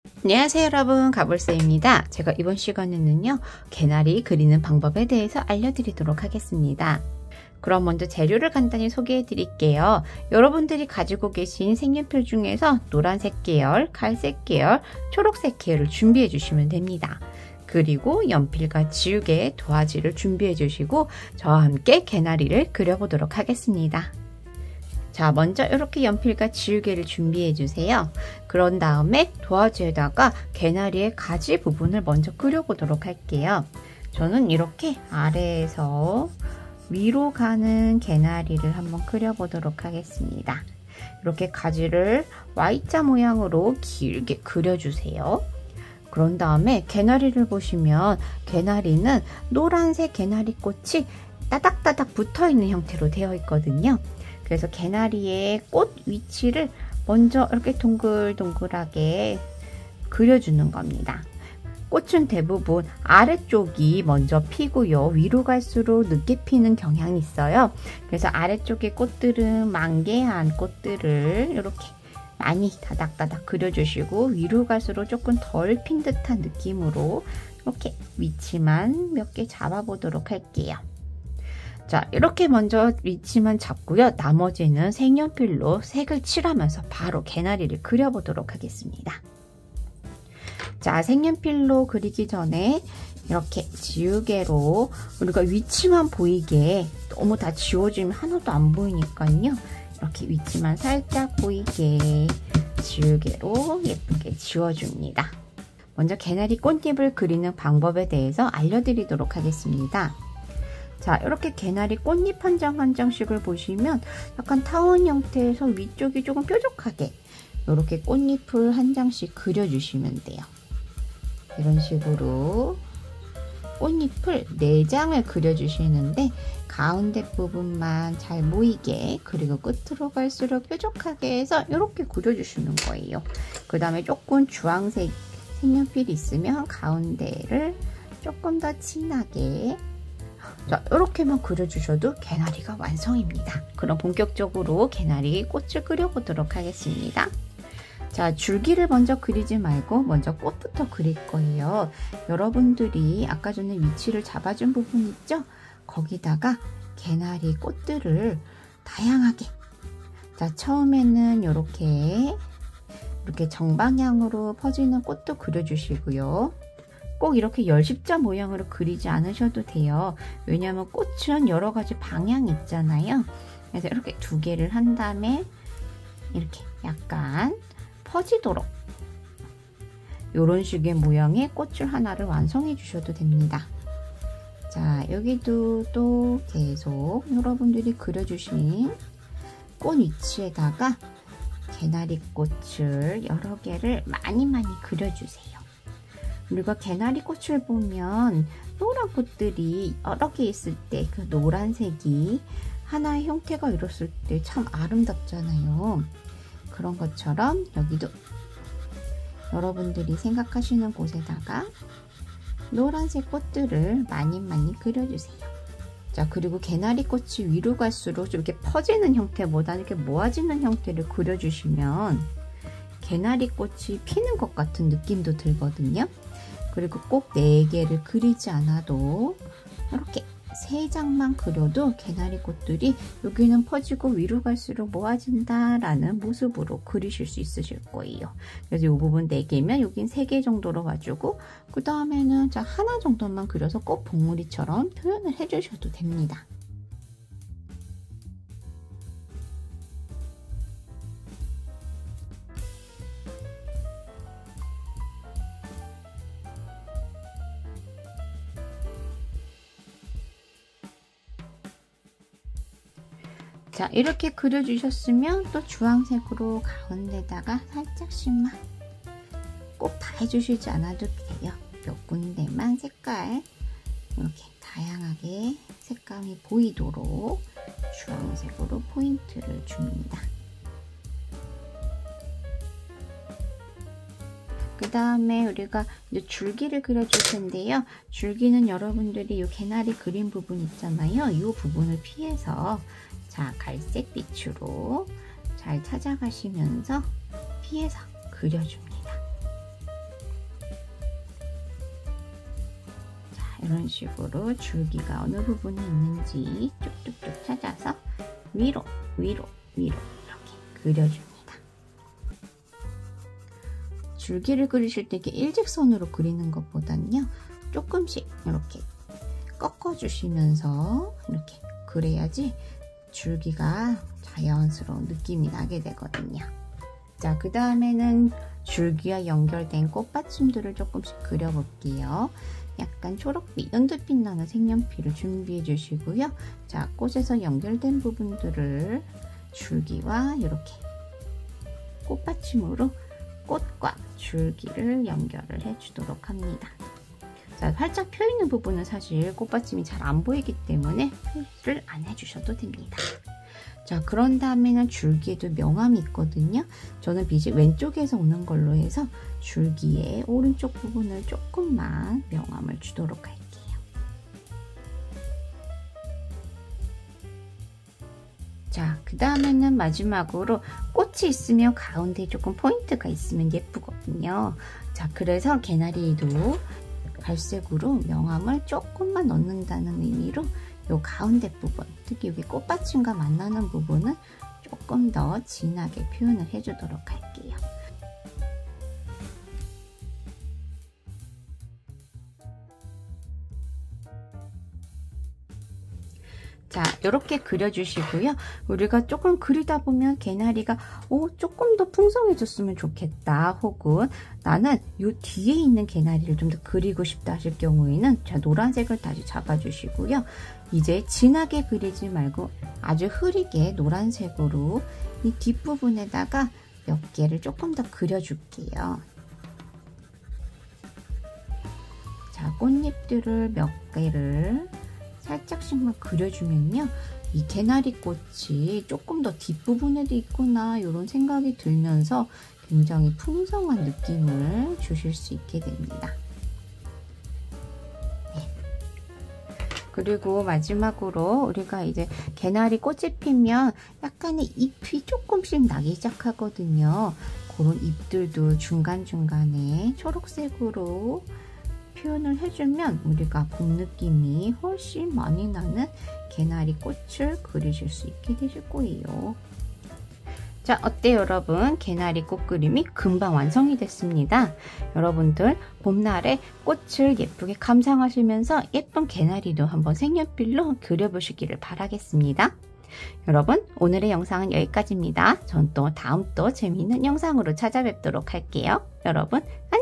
안녕하세요 여러분, 가볼쌤입니다. 제가 이번 시간에는요 개나리 그리는 방법에 대해서 알려드리도록 하겠습니다. 그럼 먼저 재료를 간단히 소개해 드릴게요. 여러분들이 가지고 계신 색연필 중에서 노란색 계열, 갈색 계열, 초록색 계열을 준비해 주시면 됩니다. 그리고 연필과 지우개, 도화지를 준비해 주시고 저와 함께 개나리를 그려보도록 하겠습니다. 자, 먼저 이렇게 연필과 지우개를 준비해 주세요. 그런 다음에 도화지에다가 개나리의 가지 부분을 먼저 그려보도록 할게요. 저는 이렇게 아래에서 위로 가는 개나리를 한번 그려보도록 하겠습니다. 이렇게 가지를 Y자 모양으로 길게 그려주세요. 그런 다음에 개나리를 보시면 개나리는 노란색 개나리 꽃이 따닥따닥 붙어있는 형태로 되어 있거든요. 그래서 개나리의 꽃 위치를 먼저 이렇게 동글동글하게 그려주는 겁니다. 꽃은 대부분 아래쪽이 먼저 피고요. 위로 갈수록 늦게 피는 경향이 있어요. 그래서 아래쪽의 꽃들은 만개한 꽃들을 이렇게 많이 다닥다닥 그려주시고 위로 갈수록 조금 덜 핀 듯한 느낌으로 이렇게 위치만 몇 개 잡아보도록 할게요. 자, 이렇게 먼저 위치만 잡고요. 나머지는 색연필로 색을 칠하면서 바로 개나리를 그려보도록 하겠습니다. 자, 색연필로 그리기 전에 이렇게 지우개로 우리가 위치만 보이게, 너무 다 지워지면 하나도 안 보이니까요. 이렇게 위치만 살짝 보이게 지우개로 예쁘게 지워줍니다. 먼저 개나리 꽃잎을 그리는 방법에 대해서 알려드리도록 하겠습니다. 자, 이렇게 개나리 꽃잎 한 장 한 장씩을 보시면 약간 타원 형태에서 위쪽이 조금 뾰족하게 이렇게 꽃잎을 한 장씩 그려주시면 돼요. 이런 식으로 꽃잎을 4장을 그려주시는데 가운데 부분만 잘 모이게, 그리고 끝으로 갈수록 뾰족하게 해서 이렇게 그려주시는 거예요. 그 다음에 조금 주황색 색연필이 있으면 가운데를 조금 더 진하게, 자, 이렇게만 그려주셔도 개나리가 완성입니다. 그럼 본격적으로 개나리 꽃을 그려보도록 하겠습니다. 자, 줄기를 먼저 그리지 말고 먼저 꽃부터 그릴 거예요. 여러분들이 아까 전에 위치를 잡아준 부분 있죠? 거기다가 개나리 꽃들을 다양하게, 자, 처음에는 이렇게 정방향으로 퍼지는 꽃도 그려주시고요. 꼭 이렇게 열십자 모양으로 그리지 않으셔도 돼요. 왜냐하면 꽃은 여러 가지 방향이 있잖아요. 그래서 이렇게 2개를 한 다음에 이렇게 약간 퍼지도록 이런 식의 모양의 꽃을 하나를 완성해 주셔도 됩니다. 자, 여기도 또 계속 여러분들이 그려주신 꽃 위치에다가 개나리 꽃을 여러 개를 많이 그려주세요. 우리가 개나리 꽃을 보면 노란 꽃들이 여러 개 있을 때 그 노란색이 하나의 형태가 이뤘을 때 참 아름답잖아요. 그런 것처럼 여기도 여러분들이 생각하시는 곳에다가 노란색 꽃들을 많이 그려주세요. 자, 그리고 개나리 꽃이 위로 갈수록 좀 이렇게 퍼지는 형태보다 이렇게 모아지는 형태를 그려주시면 개나리 꽃이 피는 것 같은 느낌도 들거든요. 그리고 꼭 4개를 그리지 않아도 이렇게 3장만 그려도 개나리 꽃들이 여기는 퍼지고 위로 갈수록 모아진다 라는 모습으로 그리실 수 있으실 거예요. 그래서 이 부분 4개면 여긴 3개 정도로 봐주고, 그 다음에는 자, 하나 정도만 그려서 꽃 봉우리처럼 표현을 해주셔도 됩니다. 자, 이렇게 그려주셨으면 또 주황색으로 가운데다가 살짝씩만, 꼭 다 해주시지 않아도 돼요. 몇 군데만 색깔 이렇게 다양하게 색감이 보이도록 주황색으로 포인트를 줍니다. 그 다음에 우리가 이제 줄기를 그려줄 텐데요. 줄기는 여러분들이 이 개나리 그린 부분 있잖아요. 이 부분을 피해서, 자, 갈색 빛으로 잘 찾아가시면서 피해서 그려줍니다. 이런 식으로 줄기가 어느 부분에 있는지 쭉쭉쭉 찾아서 위로 위로 위로 이렇게 그려줍니다. 줄기를 그리실 때 이렇게 일직선으로 그리는 것보다는요, 조금씩 이렇게 꺾어주시면서 이렇게 그래야지 줄기가 자연스러운 느낌이 나게 되거든요. 자, 그 다음에는 줄기와 연결된 꽃받침들을 조금씩 그려볼게요. 약간 초록빛, 연두빛 나는 색연필을 준비해 주시고요. 자, 꽃에서 연결된 부분들을 줄기와 이렇게 꽃받침으로 꽃과 줄기를 연결을 해 주도록 합니다. 자, 활짝 펴 있는 부분은 사실 꽃받침이 잘 안 보이기 때문에 표시를 안 해주셔도 됩니다. 자, 그런 다음에는 줄기에도 명암이 있거든요. 저는 빛이 왼쪽에서 오는 걸로 해서 줄기의 오른쪽 부분을 조금만 명암을 주도록 할게요. 자, 그 다음에는 마지막으로 꽃이 있으면 가운데에 조금 포인트가 있으면 예쁘거든요. 자, 그래서 개나리에도 갈색으로 명암을 조금만 넣는다는 의미로 요 가운데 부분, 특히 여기 꽃받침과 만나는 부분은 조금 더 진하게 표현을 해주도록 할게요. 자, 이렇게 그려주시고요. 우리가 조금 그리다 보면 개나리가 조금 더 풍성해졌으면 좋겠다, 혹은 나는 요 뒤에 있는 개나리를 좀 더 그리고 싶다 하실 경우에는 자, 노란색을 다시 잡아주시고요. 이제 진하게 그리지 말고 아주 흐리게 노란색으로 이 뒷부분에다가 몇 개를 조금 더 그려줄게요. 자, 꽃잎들을 몇 개를 살짝씩만 그려주면요, 이 개나리 꽃이 조금 더 뒷부분에도 있구나 이런 생각이 들면서 굉장히 풍성한 느낌을 주실 수 있게 됩니다. 네. 그리고 마지막으로 우리가 이제 개나리 꽃이 피면 약간의 잎이 조금씩 나기 시작하거든요. 그런 잎들도 중간중간에 초록색으로 표현을 해주면 우리가 봄 느낌이 훨씬 많이 나는 개나리 꽃을 그리실 수 있게 되실 거예요. 자, 어때요 여러분? 개나리 꽃 그림이 금방 완성이 됐습니다. 여러분들 봄날에 꽃을 예쁘게 감상하시면서 예쁜 개나리도 한번 색연필로 그려보시기를 바라겠습니다. 여러분, 오늘의 영상은 여기까지입니다. 전 또 다음 또 재미있는 영상으로 찾아뵙도록 할게요. 여러분 안녕!